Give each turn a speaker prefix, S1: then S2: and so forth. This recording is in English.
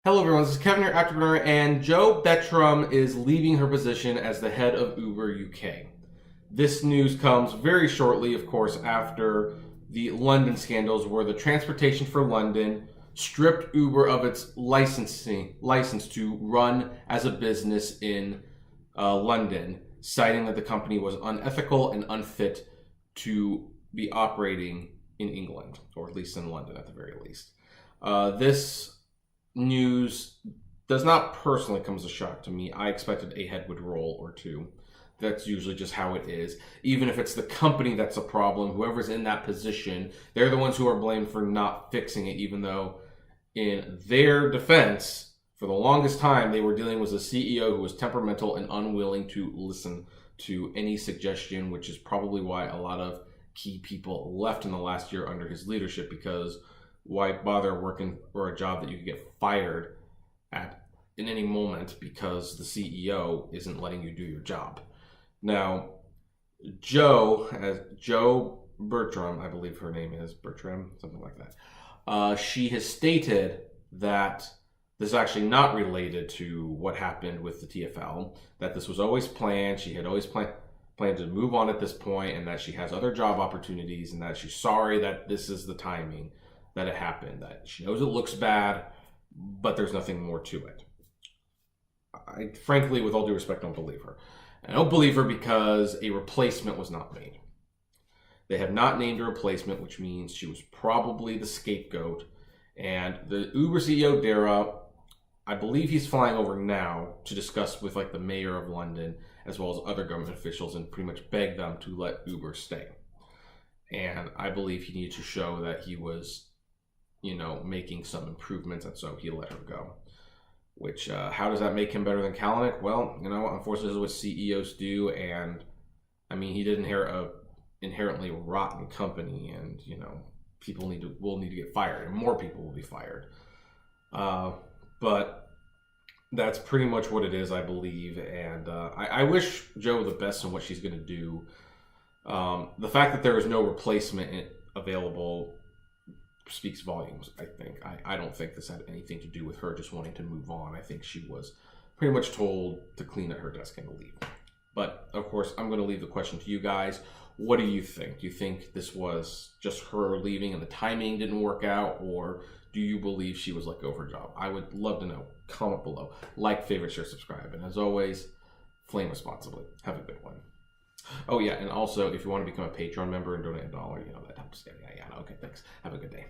S1: Hello everyone, this is Kevin, your entrepreneur, and Jo Bertram is leaving her position as the head of Uber UK. This news comes very shortly, of course, after the London scandals where the Transportation for London stripped Uber of its license to run as a business in London, citing that the company was unethical and unfit to be operating in England, or at least in London at the very least. This news does not personally come as a shock to me. I expected a head would roll or two. That's usually just how it is. Even if it's the company that's a problem, whoever's in that position, they're the ones who are blamed for not fixing it, even though in their defense, for the longest time, they were dealing with a CEO who was temperamental and unwilling to listen to any suggestion, which is probably why a lot of key people left in the last year under his leadership, because why bother working for a job that you could get fired at in any moment because the CEO isn't letting you do your job? Now, Jo Bertram, I believe her name is Bertram, something like that. She has stated that this is actually not related to what happened with the TfL, that this was always planned. She had always planned to move on at this point, and that she has other job opportunities, and that she's sorry that this is the timing that it happened, that she knows it looks bad, but there's nothing more to it. I frankly, with all due respect, don't believe her. I don't believe her because a replacement was not made. They have not named a replacement, which means she was probably the scapegoat. And the Uber CEO, Dara, I believe he's flying over now to discuss with the mayor of London as well as other government officials and pretty much beg them to let Uber stay. And I believe he needed to show that he was making some improvements, and so he let her go. Which, how does that make him better than Kalanick? Well, unfortunately, this is what CEOs do, and I mean, he did inherit a inherently rotten company, and people will need to get fired, and more people will be fired. But that's pretty much what it is, I believe, and I wish Jo the best in what she's going to do. The fact that there is no replacement available speaks volumes, I think. I don't think this had anything to do with her just wanting to move on. I think she was pretty much told to clean at her desk and to leave. But, of course, I'm going to leave the question to you guys. What do you think? Do you think this was just her leaving and the timing didn't work out? Or do you believe she was let go of her job? I would love to know. Comment below. Like, favorite, share, subscribe. And as always, flame responsibly. Have a good one. Oh, yeah, and also, if you want to become a Patreon member and donate $1, that helps. Yeah. Okay, thanks. Have a good day.